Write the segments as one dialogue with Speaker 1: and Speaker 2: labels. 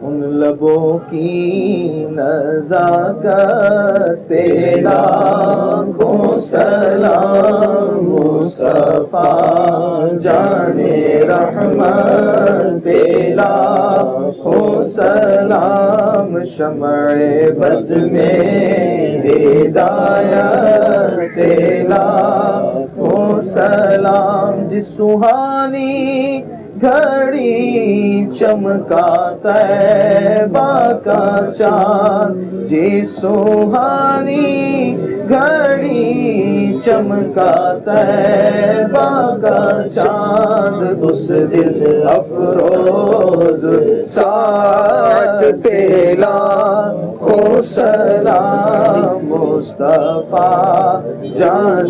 Speaker 1: ان لبوں کی نزاکت پہ لاکھوں سلام مصطفیٰ جان رحمت پہ لاکھوں سلام شمع بز میں ہدایت پہ لاکھوں سلام جس سہانی گھڑی چمکا طیبہ کا چاند جس سہانی گھڑی چمکا طیبہ کا چاند اس دل افروز ساعت پہ لاکھوں سلام مصطفیٰ جان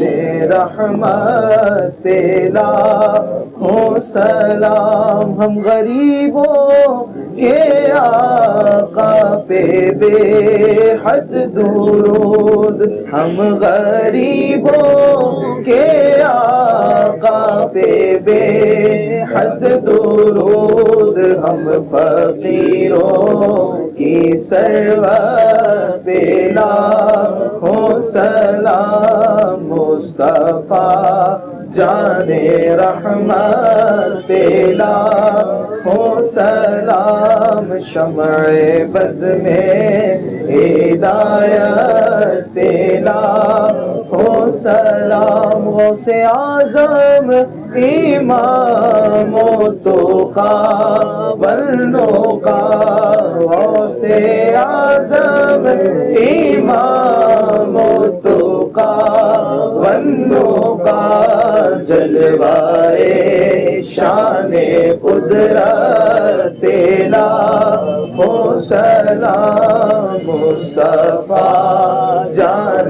Speaker 1: رحمت پہ لاکھوں سلام ہم غریبوں کے آقا پہ بے حد درود ہم غریبوں کے آقا پہ بے حد درود ہم فقیروں کی سرور پہ لاکھوں سلام مصطفیٰ جان رحمت پہ لاکھوں سلام شمع بز میں ہدایت پہ لاکھوں سلام غوث اعظم امام و توقا ورنوں کا غوث اعظم امام و توقا ورنوں کا جلوائے شان قدرت پہ لاکھوں سلام مصطفیٰ جان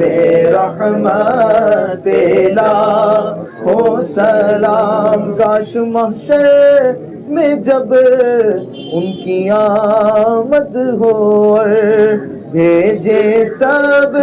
Speaker 1: رحمت پہ لاکھوں سلام کاش محشر میں جب ان کی آمد ہو بھیجے سب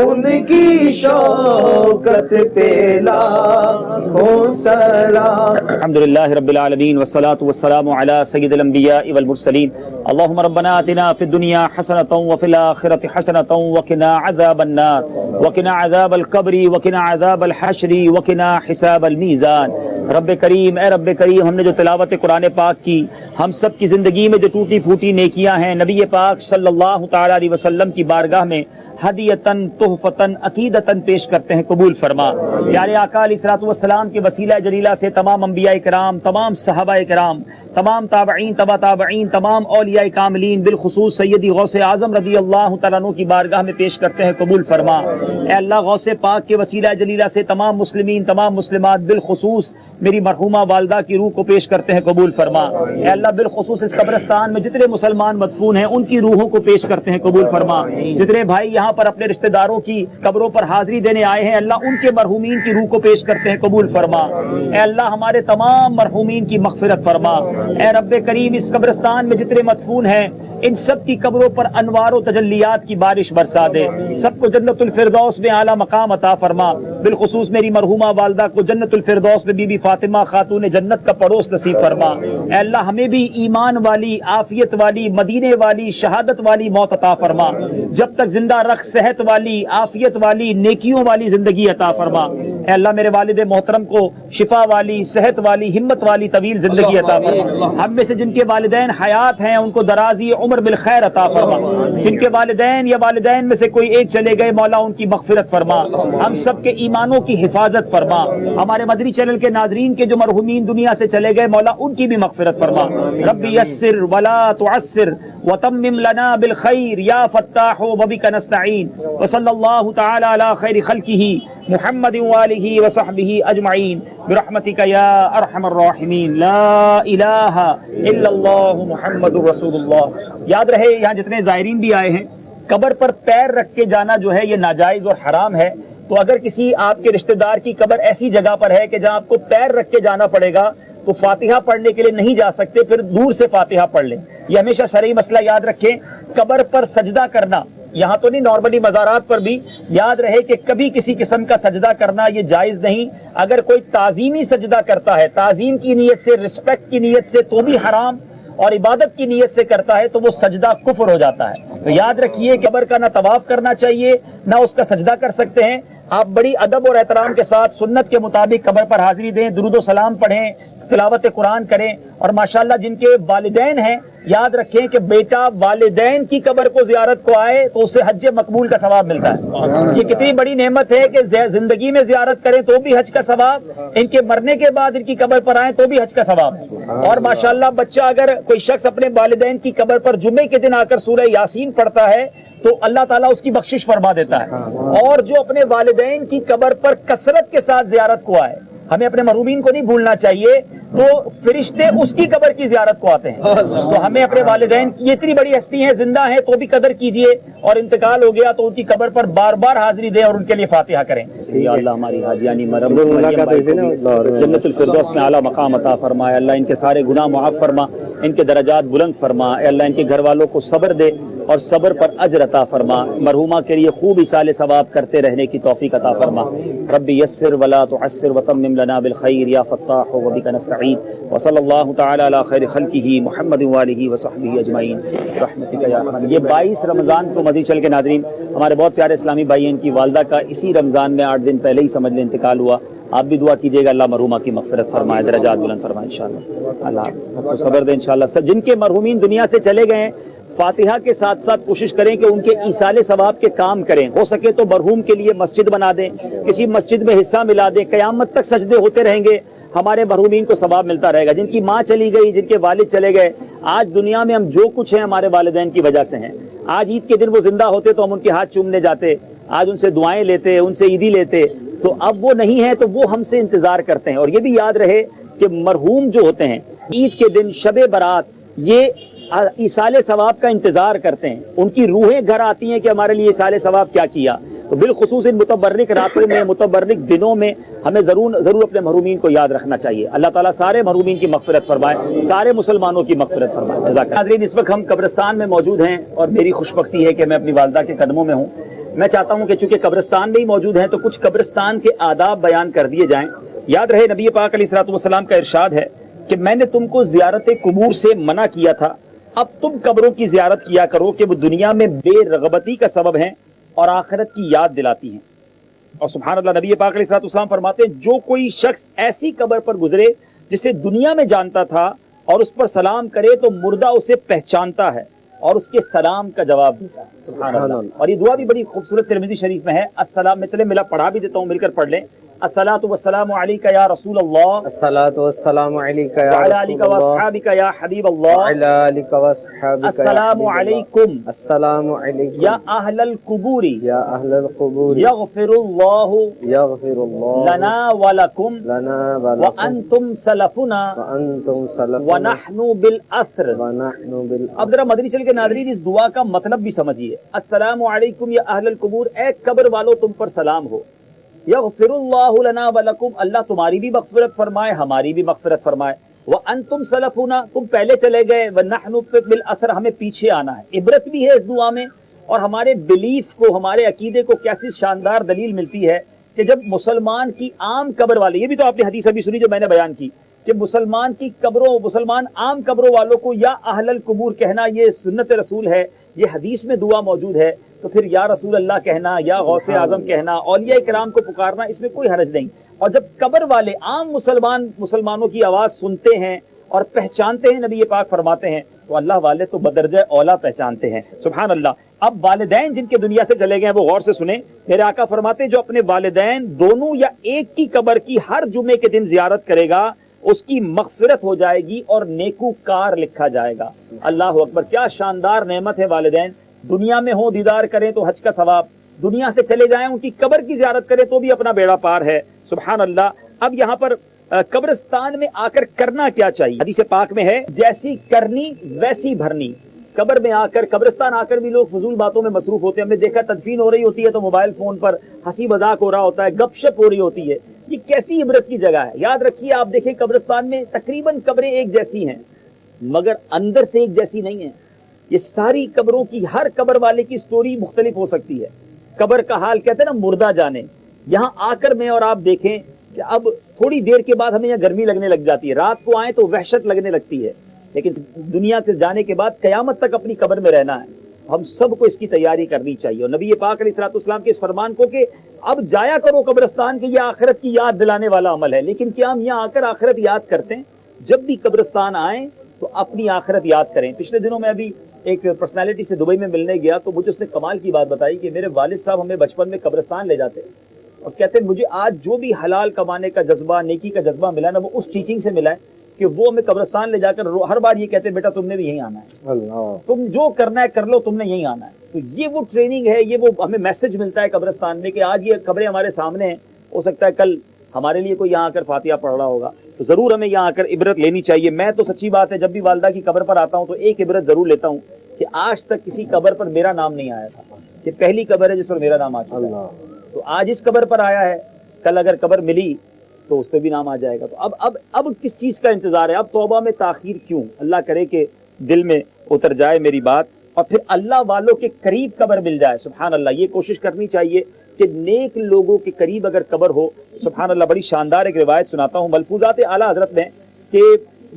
Speaker 1: ان کی شوکت پہ لاکھوں سلام.
Speaker 2: الحمدللہ رب العالمین والصلاة والسلام علی سید الانبیاء والمرسلین. اللہم ربنا آتنا فی الدنیا حسنۃ وفی الآخرۃ حسنۃ وقنا عذاب النار وقنا عذاب القبر وقنا عذاب الحشر وقنا حساب المیزان. رب کریم، اے رب کریم، ہم نے جو تلاوت قرآن پاک کی، ہم سب کی زندگی میں جو ٹوٹی پھوٹی نیکیاں ہیں، نبی پاک صلی اللہ تعالی علیہ وسلم کی بارگاہ میں ہدیتاً تحفتاً عقیدتاً پیش کرتے ہیں، قبول فرما. پیارے آقا علیہ الصلوۃ والسلام کے وسیلہ جلیلہ سے تمام انبیاء کرام، تمام صحابہ کرام، تمام تابعین، تبع تابعین، تمام اولیاء کاملین، بالخصوص سیدی غوث اعظم رضی اللہ تعالیٰ عنہ کی بارگاہ میں پیش کرتے ہیں، قبول فرما. اے اللہ، غوث پاک کے وسیلہ جلیلہ سے تمام مسلمین، تمام مسلمات، بالخصوص میری مرحومہ والدہ کی روح کو پیش کرتے ہیں، قبول فرما. اے اللہ، بالخصوص اس قبرستان میں جتنے مسلمان مدفون ہیں ان کی روحوں کو پیش کرتے ہیں، قبول فرما. جتنے بھائی یہاں پر اپنے رشتہ داروں کی قبروں پر حاضری دینے آئے ہیں، اللہ ان کے مرحومین کی روح کو پیش کرتے ہیں، قبول فرما. اے اللہ، ہمارے تمام مرحومین کی مغفرت فرما. اے رب کریم، اس قبرستان میں جتنے مدفون ہیں ان سب کی قبروں پر انوار و تجلیات کی بارش برسا دے، سب کو جنت الفردوس میں اعلیٰ مقام عطا فرما. بالخصوص میری مرحومہ والدہ کو جنت الفردوس میں بی بی فاطمہ خاتون جنت کا پڑوس نصیب فرما. اے اللہ، ہمیں بھی ایمان والی، عافیت والی، مدینے والی، شہادت والی موت عطا فرما. جب تک زندہ رکھ، صحت والی، عافیت والی، نیکیوں والی زندگی عطا فرما. اے اللہ، میرے والد محترم کو شفا والی، صحت والی، ہمت والی طویل زندگی عطا فرما. ہم میں سے جن کے والدین حیات ہیں ان کو درازی عمر بالخیر عطا فرما. جن کے والدین یا والدین میں سے کوئی ایک چلے گئے، مولا ان کی مغفرت فرما. ہم سب کے ایمانوں کی حفاظت فرما. ہمارے مدنی چینل کے ناظرین کے جو مرحومین دنیا سے چلے گئے، مولا ان کی بھی مغفرت فرما. رب یسر ولا تعسر وتمم لنا بالخیر یا فتاح وبک نستعین. وصلی اللہ تعالی علی خیر خلقہ محمد وآلہ وصحبہ اجمعین برحمتک یا ارحم الراحمین. لا الہ الا اللہ محمد رسول اللہ. یاد رہے، یہاں جتنے زائرین بھی آئے ہیں، قبر پر پیر رکھ کے جانا جو ہے یہ ناجائز اور حرام ہے. تو اگر کسی آپ کے رشتہ دار کی قبر ایسی جگہ پر ہے کہ جہاں آپ کو پیر رکھ کے جانا پڑے گا تو فاتحہ پڑھنے کے لیے نہیں جا سکتے، پھر دور سے فاتحہ پڑھ لیں. یہ ہمیشہ شرعی مسئلہ یاد رکھیں. قبر پر سجدہ کرنا، یہاں تو نہیں، نارملی مزارات پر بھی یاد رہے کہ کبھی کسی قسم کا سجدہ کرنا یہ جائز نہیں. اگر کوئی تعظیمی سجدہ کرتا ہے، تعظیم کی نیت سے، رسپیکٹ کی نیت سے، تو بھی حرام. اور عبادت کی نیت سے کرتا ہے تو وہ سجدہ کفر ہو جاتا ہے. تو یاد رکھیے کہ قبر کا نہ طواف کرنا چاہیے نہ اس کا سجدہ کر سکتے ہیں. آپ بڑی ادب اور احترام کے ساتھ سنت کے مطابق قبر پر حاضری دیں, درود و سلام پڑھیں, تلاوت قرآن کریں. اور ماشاءاللہ جن کے والدین ہیں یاد رکھیں کہ بیٹا والدین کی قبر کو زیارت کو آئے تو اسے حج مقبول کا ثواب ملتا ہے. یہ کتنی بڑی نعمت ہے کہ زندگی میں زیارت کریں تو بھی حج کا ثواب, ان کے مرنے کے بعد ان کی قبر پر آئیں تو بھی حج کا ثواب. اور ماشاءاللہ بچہ اگر کوئی شخص اپنے والدین کی قبر پر جمعے کے دن آ کر سورہ یاسین پڑھتا ہے تو اللہ تعالیٰ اس کی بخشش فرما دیتا ہے. اور جو اپنے والدین کی قبر پر کثرت کے ساتھ زیارت کو آئے, ہمیں اپنے مرحومین کو نہیں بھولنا چاہیے, تو فرشتے اس کی قبر کی زیارت کو آتے ہیں. تو ہمیں اپنے والدین کی, یہ اتنی بڑی ہستی ہیں, زندہ ہیں تو بھی قدر کیجئے, اور انتقال ہو گیا تو ان کی قبر پر بار بار حاضری دیں اور ان کے لیے فاتحہ کریں. یا اللہ ہماری حاجیانی مریم جنت الفردوس میں اعلیٰ مقام عطا فرمائے. اللہ ان کے سارے گناہ معاف فرما, ان کے درجات بلند فرما. اے اللہ ان کے گھر والوں کو صبر دے اور صبر پر اجر عطا فرما. مرحومہ کے لیے خوب ایصال ثواب کرتے رہنے کی توفیق عطا فرما. رب یسر ولا تعسر وتمم لنا بالخیر یا فتاح وبک نستعین. وصلی اللہ تعالی علی خیر خلقہ محمد وآلہ وصحبہ اجمعین برحمتک یا ارحم. یہ 22 رمضان کو مدنی چل کے ناظرین, ہمارے بہت پیارے اسلامی بھائی ہیں, ان کی والدہ کا اسی رمضان میں 8 دن پہلے ہی سمجھ لیں انتقال ہوا. آپ بھی دعا کیجیے گا اللہ مرحومہ کی مغفرت فرمائے, درجات بلند فرمائے انشاءاللہ. اللہ سب کو صبر دے انشاءاللہ. جن کے مرحومین دنیا سے چلے گئے ہیں فاتحہ کے ساتھ ساتھ کوشش کریں کہ ان کے ایصال ثواب کے کام کریں. ہو سکے تو مرحوم کے لیے مسجد بنا دیں, کسی مسجد میں حصہ ملا دیں, قیامت تک سجدے ہوتے رہیں گے, ہمارے مرحومین کو ثواب ملتا رہے گا. جن کی ماں چلی گئی, جن کے والد چلے گئے, آج دنیا میں ہم جو کچھ ہیں ہمارے والدین کی وجہ سے ہیں. آج عید کے دن وہ زندہ ہوتے تو ہم ان کے ہاتھ چومنے جاتے, آج ان سے دعائیں لیتے, ان سے عیدی لیتے. تو اب وہ نہیں ہے تو وہ ہم سے انتظار کرتے ہیں. اور یہ بھی یاد رہے کہ مرحوم جو ہوتے ہیں عید کے دن, شب برات, یہ ایصال ثواب کا انتظار کرتے ہیں. ان کی روحیں گھر آتی ہیں کہ ہمارے لیے ایصال ثواب کیا کیا. تو بالخصوص ان متبرک راتوں میں, متبرک دنوں میں ہمیں ضرور اپنے مرحومین کو یاد رکھنا چاہیے. اللہ تعالیٰ سارے مرحومین کی مغفرت فرمائے, سارے مسلمانوں کی مغفرت فرمائے. ناظرین اس وقت ہم قبرستان میں موجود ہیں اور میری خوش بختی ہے کہ میں اپنی والدہ کے قدموں میں ہوں. میں چاہتا ہوں کہ چونکہ قبرستان میں ہی موجود ہیں تو کچھ قبرستان کے آداب بیان کر دیے جائیں. یاد رہے نبی پاک علیہ الصلوۃ والسلام کا ارشاد ہے کہ میں نے تم کو زیارت قبور سے منع کیا تھا, اب تم قبروں کی زیارت کیا کرو کہ وہ دنیا میں بے رغبتی کا سبب ہیں اور آخرت کی یاد دلاتی ہیں. اور سبحان اللہ, نبی پاک علیہ الصلوۃ والسلام فرماتے ہیں جو کوئی شخص ایسی قبر پر گزرے جسے دنیا میں جانتا تھا اور اس پر سلام کرے تو مردہ اسے پہچانتا ہے اور اس کے سلام کا جواب دیتا ہے. سبحان اللہ. اور یہ دعا بھی بڑی خوبصورت ترمذی شریف میں ہے. السلام, میں چلے ملا پڑھا بھی دیتا ہوں, مل کر پڑھ لیں. الصلاۃ والسلام علیک یا رسول اللہ,
Speaker 3: الصلاۃ والسلام علیک یا
Speaker 2: وعلی
Speaker 3: رسول
Speaker 2: آلک
Speaker 3: اللہ
Speaker 2: واصحابک یا حبیب اللہ.
Speaker 3: وعلی آلک واصحابک
Speaker 2: السلام علیکم
Speaker 3: السلام علیکم
Speaker 2: یا اہل القبور
Speaker 3: یا اہل القبور
Speaker 2: یغفر اللہ
Speaker 3: یغفر اللہ
Speaker 2: لنا ولکم
Speaker 3: لنا ولکم
Speaker 2: وانتم سلفنا
Speaker 3: وانتم سلفنا
Speaker 2: ونحن بالاثر.
Speaker 3: ونحن بالأثر.
Speaker 2: اب ذرا مدنی چل کے ناظرین اس دعا کا مطلب بھی سمجھیے. السلام علیکم یا اہل القبور, اے قبر والو تم پر سلام ہو. یغفر اللہ لنا ولکم, اللہ تمہاری بھی مغفرت فرمائے, ہماری بھی مغفرت فرمائے. وانتم سلفنا, تم پہلے چلے گئے. ونحن بالاثر, ہمیں پیچھے آنا ہے. عبرت بھی ہے اس دعا میں, اور ہمارے بلیف کو, ہمارے عقیدے کو کیسی شاندار دلیل ملتی ہے کہ جب مسلمان کی عام قبر والے, یہ بھی تو آپ نے حدیث ابھی سنی جو میں نے بیان کی کہ مسلمان کی قبروں, مسلمان عام قبروں والوں کو یا اہل القبور کہنا یہ سنت رسول ہے, یہ حدیث میں دعا موجود ہے. تو پھر یا رسول اللہ کہنا, یا غوث اعظم کہنا, اولیاء کرام کو پکارنا, اس میں کوئی حرج نہیں. اور جب قبر والے عام مسلمانوں کی آواز سنتے ہیں اور پہچانتے ہیں, نبی پاک فرماتے ہیں, تو اللہ والے تو بدرجہ اولا پہچانتے ہیں. سبحان اللہ. اب والدین جن کے دنیا سے چلے گئے ہیں وہ غور سے سنیں. میرے آقا فرماتے ہیں جو اپنے والدین دونوں یا ایک کی قبر کی ہر جمعے کے دن زیارت کرے گا اس کی مغفرت ہو جائے گی اور نیکوکار لکھا جائے گا. اللہ اکبر, کیا شاندار نعمت ہے. والدین دنیا میں ہوں, دیدار کریں تو حج کا ثواب, دنیا سے چلے جائیں ان کی قبر کی زیارت کریں تو بھی اپنا بیڑا پار ہے. سبحان اللہ. اب یہاں پر قبرستان میں آ کر کرنا کیا چاہیے؟ حدیث پاک میں ہے جیسی کرنی ویسی بھرنی. قبر میں آ کر, قبرستان آ کر بھی لوگ فضول باتوں میں مصروف ہوتے ہیں. ہم نے دیکھا تدفین ہو رہی ہوتی ہے تو موبائل فون پر ہنسی مذاق ہو رہا ہوتا ہے, گپ شپ ہو رہی ہوتی ہے. یہ کیسی عبرت کی جگہ ہے. یاد رکھیے, آپ دیکھیں قبرستان میں تقریباً قبریں ایک جیسی ہیں مگر اندر سے ایک جیسی نہیں ہیں. یہ ساری قبروں کی, ہر قبر والے کی سٹوری مختلف ہو سکتی ہے. قبر کا حال کہتے ہیں نا مردہ جانے. یہاں آ کر میں اور آپ دیکھیں کہ اب تھوڑی دیر کے بعد ہمیں یہاں گرمی لگنے لگ جاتی ہے, رات کو آئیں تو وحشت لگنے لگتی ہے. لیکن دنیا سے جانے کے بعد قیامت تک اپنی قبر میں رہنا ہے. ہم سب کو اس کی تیاری کرنی چاہیے. اور نبی پاک علیہ الصلوۃ والسلام کے اس فرمان کو کہ اب جایا کرو قبرستان کے، یہ آخرت کی یاد دلانے والا عمل ہے. لیکن کیا ہم یہاں آ کر آخرت یاد کرتے ہیں؟ جب بھی قبرستان آئیں تو اپنی آخرت یاد کریں. پچھلے دنوں میں ابھی ایک پرسنالٹی سے دبئی میں ملنے گیا تو مجھے اس نے کمال کی بات بتائی کہ میرے والد صاحب ہمیں بچپن میں قبرستان لے جاتے اور کہتے ہیں مجھے آج جو بھی حلال کمانے کا جذبہ، نیکی کا جذبہ ملا نا، وہ اس ٹیچنگ سے ملا ہے کہ وہ ہمیں قبرستان لے جا کر ہر بار یہ کہتے ہیں بیٹا تم نے بھی یہیں آنا ہے،
Speaker 3: اللہ
Speaker 2: تم جو کرنا ہے کر لو، تم نے یہیں آنا ہے. تو یہ وہ ٹریننگ ہے، یہ وہ ہمیں میسج ملتا ہے قبرستان میں کہ آج یہ قبریں ہمارے سامنے ہیں، ہو سکتا ہے کل ہمارے لیے کوئی یہاں آ کر فاتحہ پڑھ رہا ہوگا. تو ضرور ہمیں یہاں آ کر عبرت لینی چاہیے. میں تو سچی بات ہے جب بھی والدہ کی قبر پر آتا ہوں تو ایک عبرت ضرور لیتا ہوں کہ آج تک کسی قبر پر میرا نام نہیں آیا تھا. یہ پہلی قبر ہے جس پر میرا نام آ چکا ہے. تو آج اس قبر پر آیا ہے، کل اگر قبر ملی تو اس پہ بھی نام آ جائے گا. تو اب کس چیز کا انتظار ہے؟ اب توبہ میں تاخیر کیوں؟ اللہ کرے کہ دل میں اتر جائے میری بات اور پھر اللہ والوں کے قریب قبر مل جائے. سبحان اللہ، یہ کوشش کرنی چاہیے کہ نیک لوگوں کے قریب اگر قبر ہو. سبحان اللہ، بڑی شاندار ایک روایت سناتا ہوں ملفوظات اعلیٰ حضرت میں کہ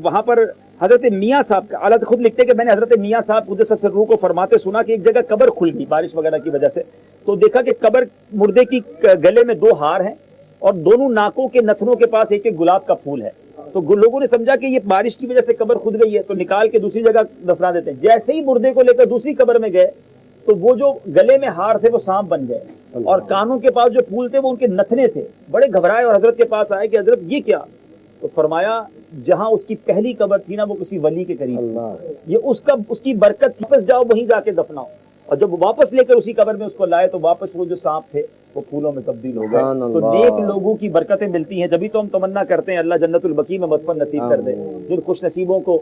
Speaker 2: وہاں پر حضرت میاں صاحب کا اعلیٰ خود لکھتے کہ میں نے حضرت میاں صاحب قدس سرروح کو فرماتے سنا کہ ایک جگہ قبر کھل گئی بارش وغیرہ کی وجہ سے. تو دیکھا کہ قبر مردے کی گلے میں 2 ہار ہیں اور دونوں ناکوں کے نتنوں کے پاس ایک ایک گلاب کا پھول ہے. تو لوگوں نے سمجھا کہ یہ بارش کی وجہ سے قبر کھد گئی ہے تو نکال کے دوسری جگہ دفنا دیتے ہیں. جیسے ہی مردے کو لے کر دوسری قبر میں گئے تو وہ جو گلے میں ہار تھے وہ سانپ بن گئے اور کانوں کے پاس جو پھول تھے وہ ان کے نتنے تھے. بڑے گھبرائے اور حضرت کے پاس آئے کہ حضرت یہ کیا؟ تو فرمایا جہاں اس کی پہلی قبر تھی نا وہ کسی ولی کے قریب، یہ اس کی برکت تھی، واپس جاؤ وہیں جا کے دفناؤ. اور جب واپس لے کر اسی قبر میں اس کو لائے تو واپس وہ جو سانپ تھے وہ پھولوں میں تبدیل ہو گئے. تو نیک لوگوں کی برکتیں ملتی ہیں. جبھی تو ہم تمنا کرتے ہیں اللہ جنت البقیع میں مدفن نصیب کر دے. جن خوش نصیبوں کو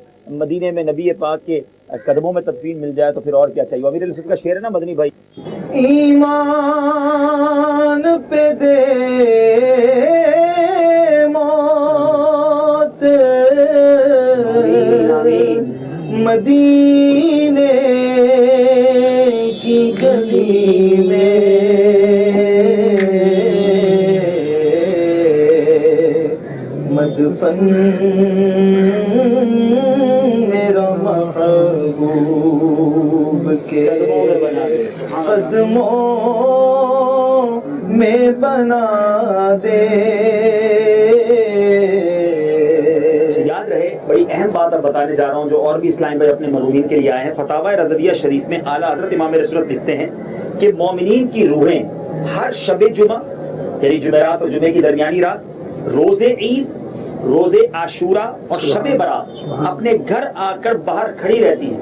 Speaker 2: مدینے میں نبی پاک کے قدموں میں تدفین مل جائے تو پھر اور کیا چاہیے. امیر السد کا شعر ہے نا مدنی بھائی،
Speaker 1: ایمان پہ دے موت مدینے کی گلی میں مدفن میرا محبوب کے قدموں میں بنا دے.
Speaker 2: یاد رہے بڑی اہم بات اب بتانے جا رہا ہوں جو اور بھی اسلام بھائی اپنے مرحومین کے لیے آئے ہیں. فتاوی رضویہ شریف میں اعلیٰ حضرت امام رسولت لکھتے ہیں کہ مومنین کی روحیں ہر شب جمعہ یعنی جمعرات اور جمعے کی درمیانی رات، روز عید، روز عاشورہ اور شب برات اپنے گھر آ کر باہر کھڑی رہتی ہیں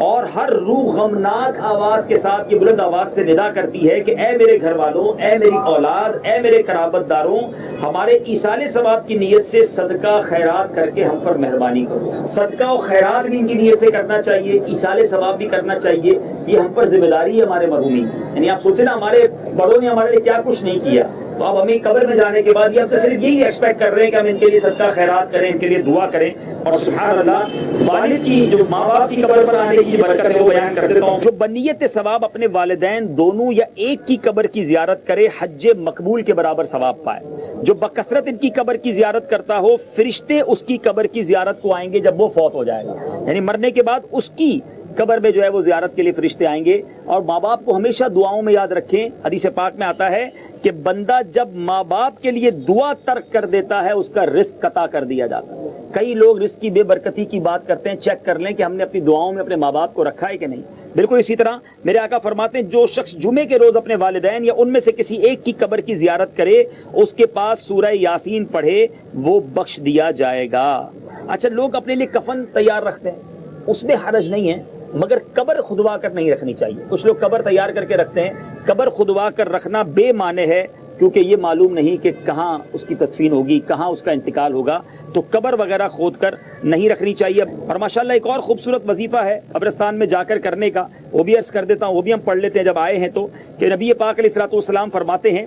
Speaker 2: اور ہر روح غمناک آواز کے ساتھ یہ بلند آواز سے ندا کرتی ہے کہ اے میرے گھر والوں، اے میری اولاد، اے میرے قرابت داروں، ہمارے ایصال ثواب کی نیت سے صدقہ خیرات کر کے ہم پر مہربانی کرو. صدقہ و خیرات بھی ان کی نیت سے کرنا چاہیے، ایصال ثواب بھی کرنا چاہیے. یہ ہم پر ذمہ داری ہے ہمارے مرحومین. یعنی آپ سوچیں نا ہمارے بڑوں نے ہمارے لیے کیا کچھ نہیں کیا، تو اب ہمیں قبر میں جانے کے بعد یہ ہم سے صرف یہی ایکسپیکٹ کر رہے ہیں کہ ہم ان کے لیے صدقہ خیرات کریں، ان کے لیے دعا کریں. اور سبحان اللہ، والد کی جو ماں باپ کی قبر پر آنے کی برکت ہے وہ بیان کر دیتا ہوں. جو بنیت ثواب اپنے والدین دونوں یا ایک کی قبر کی زیارت کرے حج مقبول کے برابر ثواب پائے. جو بکثرت ان کی قبر کی زیارت کرتا ہو فرشتے اس کی قبر کی زیارت کو آئیں گے جب وہ فوت ہو جائے گا. یعنی مرنے کے بعد اس کی قبر میں جو ہے وہ زیارت کے لیے فرشتے آئیں گے. اور ماں باپ کو ہمیشہ دعاؤں میں یاد رکھیں. حدیث پاک میں آتا ہے کہ بندہ جب ماں باپ کے لیے دعا ترک کر دیتا ہے اس کا رزق قطع کر دیا جاتا ہے. کئی لوگ رزق کی بے برکتی کی بات کرتے ہیں، چیک کر لیں کہ ہم نے اپنی دعاؤں میں اپنے ماں باپ کو رکھا ہے کہ نہیں. بالکل اسی طرح میرے آقا فرماتے ہیں جو شخص جمعے کے روز اپنے والدین یا ان میں سے کسی ایک کی قبر کی زیارت کرے اس کے پاس سورہ یاسین پڑھے وہ بخش دیا جائے گا. اچھا، لوگ اپنے لیے کفن تیار رکھتے ہیں، اس میں حرج نہیں ہے، مگر قبر خودوا کر نہیں رکھنی چاہیے. کچھ لوگ قبر تیار کر کے رکھتے ہیں. قبر خودوا کر رکھنا بے معنی ہے کیونکہ یہ معلوم نہیں کہ کہاں اس کی تدفین ہوگی، کہاں اس کا انتقال ہوگا. تو قبر وغیرہ کھود کر نہیں رکھنی چاہیے. اور ماشاءاللہ ایک اور خوبصورت وظیفہ ہے قبرستان میں جا کر کرنے کا، وہ بھی عرض کر دیتا ہوں، وہ بھی ہم پڑھ لیتے ہیں جب آئے ہیں تو، کہ نبی پاک علیہ الصلوۃ والسلام فرماتے ہیں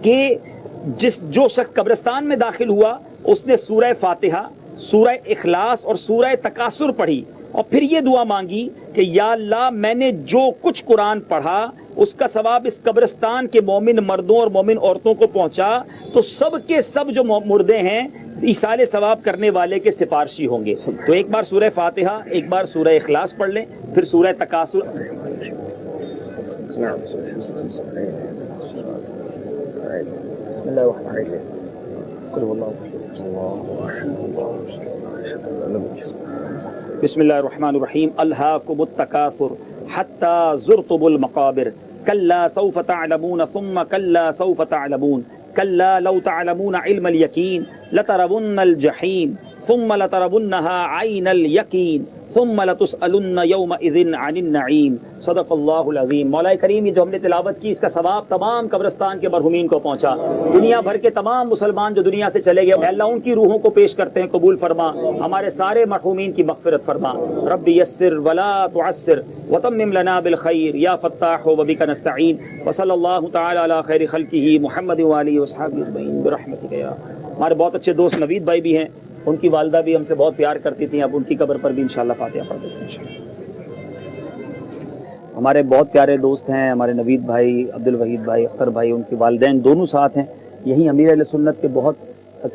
Speaker 2: کہ جو شخص قبرستان میں داخل ہوا اس نے سورہ فاتحہ، سورہ اخلاص اور سورہ تکاثر پڑھی اور پھر یہ دعا مانگی کہ یا اللہ میں نے جو کچھ قرآن پڑھا اس کا ثواب اس قبرستان کے مومن مردوں اور مومن عورتوں کو پہنچا تو سب کے سب جو مردے ہیں ایصال ثواب کرنے والے کے سفارشی ہوں گے. تو ایک بار سورہ فاتحہ، ایک بار سورہ اخلاص پڑھ لیں، پھر سورہ تکاثر. بسم اللہ الرحمن الرحیم. الہاکم التکاثر حتی زرتم المقابر کلا سوف تعلمون ثم کلا سوف تعلمون کلا لو تعلمون علم الیقین لترون الجحیم ثم لترونها عین الیقین ثم لتسألن یومئذ عن النعیم. صدق اللہ العظیم. مولا کریم یہ جو ہم نے تلاوت کی اس کا ثواب تمام قبرستان کے مرحومین کو پہنچا. دنیا بھر کے تمام مسلمان جو دنیا سے چلے گئے اے اللہ ان کی روحوں کو پیش کرتے ہیں، قبول فرما. ہمارے سارے مرحومین کی مغفرت فرما. رب یسر ولا تعسر وتمم لنا بالخیر یا فتاح وبک نستعین. وصلی اللہ تعالی علی خیر خلقہ محمد وآلہ وصحبہ اجمعین برحمتک یا. ہمارے بہت اچھے دوست نوید بھائی بھی ہیں، ان کی والدہ بھی ہم سے بہت پیار کرتی تھیں، اب ان کی قبر پر بھی انشاءاللہ فاتحہ پڑھ دیتے ہیں. ہمارے بہت پیارے دوست ہیں ہمارے نوید بھائی، عبد الوحید بھائی، اختر بھائی، ان کے والدین دونوں ساتھ ہیں. یہی امیر اہل سنت کے بہت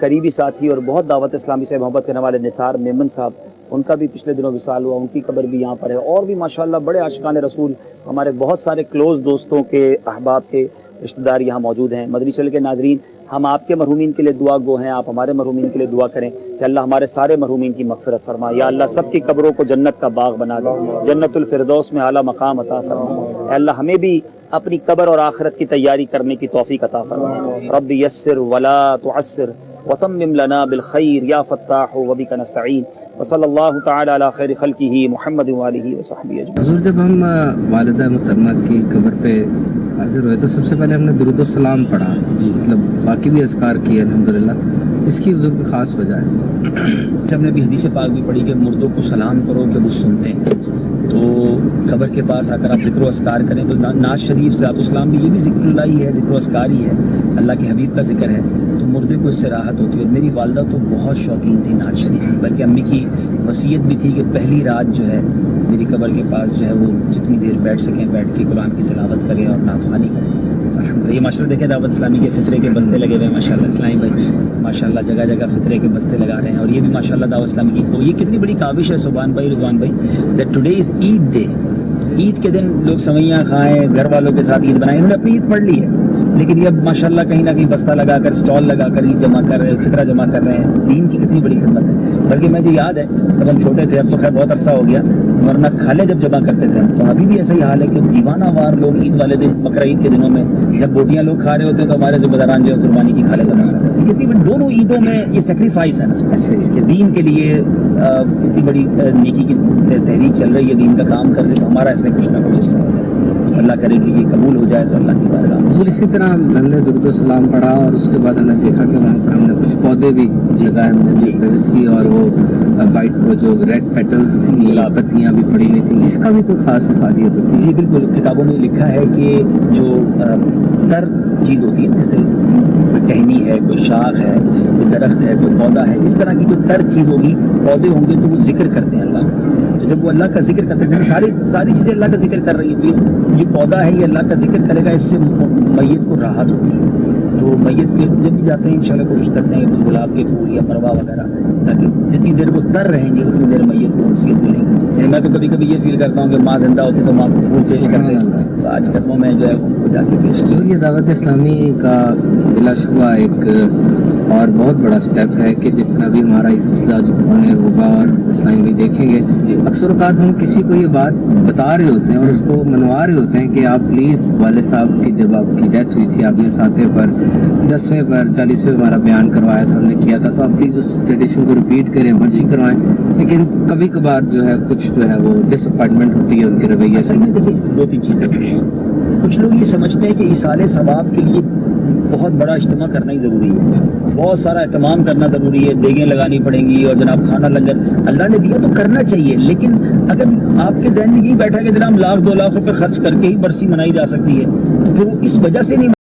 Speaker 2: قریبی ساتھی اور بہت دعوت اسلامی سے محبت کرنے والے نثار میمن صاحب، ان کا بھی پچھلے دنوں وصال ہوا، ان کی قبر بھی یہاں پر ہے. اور بھی ماشاءاللہ بڑے عاشقان رسول ہمارے بہت سارے کلوز دوستوں کے، احباب کے رشتہ دار یہاں موجود ہیں. مدنی چینل کے ناظرین، ہم آپ کے مرحومین کے لیے دعا گو ہیں، آپ ہمارے مرحومین کے لیے دعا کریں کہ اللہ ہمارے سارے مرحومین کی مغفرت فرما. یا اللہ سب کی قبروں کو جنت کا باغ بنا دے، جنت الفردوس میں اعلیٰ مقام عطا فرما. اے اللہ ہمیں بھی اپنی قبر اور آخرت کی تیاری کرنے کی توفیق عطا فرما. رب یسر ولا تعسر وتمم لنا بالخیر یا فتاح وبک نستعین. وصلی اللہ تعالی علی خیر خلقہ محمد وآلہ وصحبہ اجمعین.
Speaker 4: حضور جب ہم والدہ محترمہ کی قبر پہ حاضر ہوئے تو سب سے پہلے ہم نے درود و سلام پڑھا. مطلب باقی بھی اذکار کیے الحمدللہ. اس کی حضور کی خاص وجہ ہے.
Speaker 5: ہم نے بھی حدیث پاک بھی پڑھی کہ مردوں کو سلام کرو کہ وہ سنتے ہیں. تو قبر کے پاس آ کر آپ ذکر و اذکار کریں تو نعت شریف سے اسلام بھی یہ بھی ذکر اللہ ہی ہے، ذکر و اذکار ہی ہے، اللہ کے حبیب کا ذکر ہے. تو مردے کو اس سے راحت ہوتی ہے. اور میری والدہ تو بہت شوقین تھی نعت شریف کی، بلکہ امی کی وصیت بھی تھی کہ پہلی رات جو ہے میری قبر کے پاس جو ہے وہ جتنی دیر بیٹھ سکیں بیٹھ کے قرآن کی تلاوت کریں اور نعت خوانی کریں. الحمدللہ. یہ ماشاءاللہ دیکھیں دعوت اسلامی کے فطرے کے بستے لگے ہوئے ہیں ماشاءاللہ. اسلامی بھائی ماشاءاللہ جگہ جگہ فطرے کے بستے لگا رہے ہیں. اور یہ بھی ماشاءاللہ دعوت اسلامی کی یہ کتنی بڑی کاوش ہے سبحان بھائی، رضوان بھائی، that today is Eid day. Eid کے دن لوگ سوئیاں کھائیں، گھر والوں کے ساتھ عید بنائیں. انہوں نے اپنی عید پڑھ لی ہے، لیکن یہ اب ماشاءاللہ کہیں نہ کہیں بستہ لگا کر اسٹال لگا کر عید جمع کر رہے ہیں، فطرہ جمع کر رہے ہیں. دین کی کتنی بڑی خدمت ہے. بلکہ مجھے یاد ہے جب ہم چھوٹے تھے، اب تو خیر بہت عرصہ ہو گیا، ورنہ کھالے جب جمع کرتے تھے تو ابھی بھی ایسا ہی حال ہے کہ دیوانہ وار لوگ عید والے دن بقرہ عید کے دنوں میں جب بوٹیاں لوگ کھا رہے ہوتے ہیں تو ہمارے ذمہ داران جو قربانی کی کھالے جمع کر رہے ہیں. کتنی بڑی دونوں عیدوں میں یہ سیکریفائس ہے نا، ایسے کہ دین کے لیے اتنی بڑی نیکی کی تحریک چل رہی ہے، دین کا کام کر رہے تو ہمارا اس میں کچھ نہ کچھ حصہ ہو جائے. اللہ کرے کہ یہ قبول ہو جائے تو اللہ کی بارگاہ میں.
Speaker 4: حضور اسی طرح ہم نے درود و سلام پڑھا اور اس کے بعد ہم نے دیکھا کہ وہاں پر ہم نے کچھ پودے بھی لگائے، ہم نے سروس کی، اور وہ وائٹ وہ جو ریڈ پیٹلز تھیں، پتیاں بھی پڑی ہوئی تھیں، جس کا بھی کوئی خاص افادیت ہوتی ہے.
Speaker 5: جی بالکل. کتابوں میں لکھا ہے کہ جو تر چیز ہوتی ہے، جیسے کوئی ٹہنی ہے، کوئی شاخ ہے، کوئی درخت ہے، کوئی پودا ہے، اس طرح کی جو تر چیز ہوگی، پودے ہوں گے تو وہ ذکر کرتے ہیں اللہ کا. تو جب وہ اللہ کا ذکر کرتے ہیں، ساری چیزیں اللہ کا ذکر کر رہی ہیں، تو یہ پودا ہے یہ اللہ کا ذکر کرے گا، اس سے میت کو راحت ہوتی ہے. تو میت کے جب بھی جاتے ہیں انشاءاللہ کوشش کرتے ہیں کہ گلاب کے پھول یا پروا وغیرہ، تاکہ جتنی دیر وہ تر رہیں گے اتنی دیر میت کو نصیحت ملے گی. یعنی میں تو کبھی کبھی یہ فیل کرتا ہوں کہ ماں زندہ ہوتی تو ماں کو پھول پیش کرتے ہیں، تو آج قدموں میں جو ہے ان کو جا کے پیش کیا.
Speaker 4: یہ دعوت اسلامی کا بلا شبہ ایک اور بہت بڑا سٹیپ ہے کہ جس طرح بھی ہمارا یہ سلسلہ جو ہونے ہوگا اور اسلامی بھی دیکھیں گے، اکثر اوقات ہم کسی کو یہ بات بتا رہے ہوتے ہیں اور اس کو منوا رہے ہوتے ہیں کہ آپ پلیز والد صاحب کی جب آپ کی ڈیتھ ہوئی تھی، آپ نے ساتھے پر 10ویں پر 40ویں ہمارا بیان کروایا تھا، ہم نے کیا تھا، تو آپ پلیز اس ٹریڈیشن کو ریپیٹ کریں، برسی کروائیں. لیکن کبھی کبھار جو ہے کچھ جو ہے وہ ڈس اپوائنٹمنٹ ہوتی ہے ان کے رویے سے.
Speaker 5: دیکھیے 2-3 چیزیں. کچھ لوگ یہ سمجھتے ہیں کہ ایصال ثواب کے لیے بہت بڑا اجتماع کرنا ہی ضروری ہے، بہت سارا اہتمام کرنا ضروری ہے، دیگیں لگانی پڑیں گی اور جناب کھانا لنگر اللہ نے دیا تو کرنا چاہیے. لیکن اگر آپ کے ذہن میں یہی بیٹھا کہ جناب 1,00,000 2 لاکھ روپے خرچ کر کے ہی برسی منائی جا سکتی ہے تو پھر وہ اس وجہ سے نہیں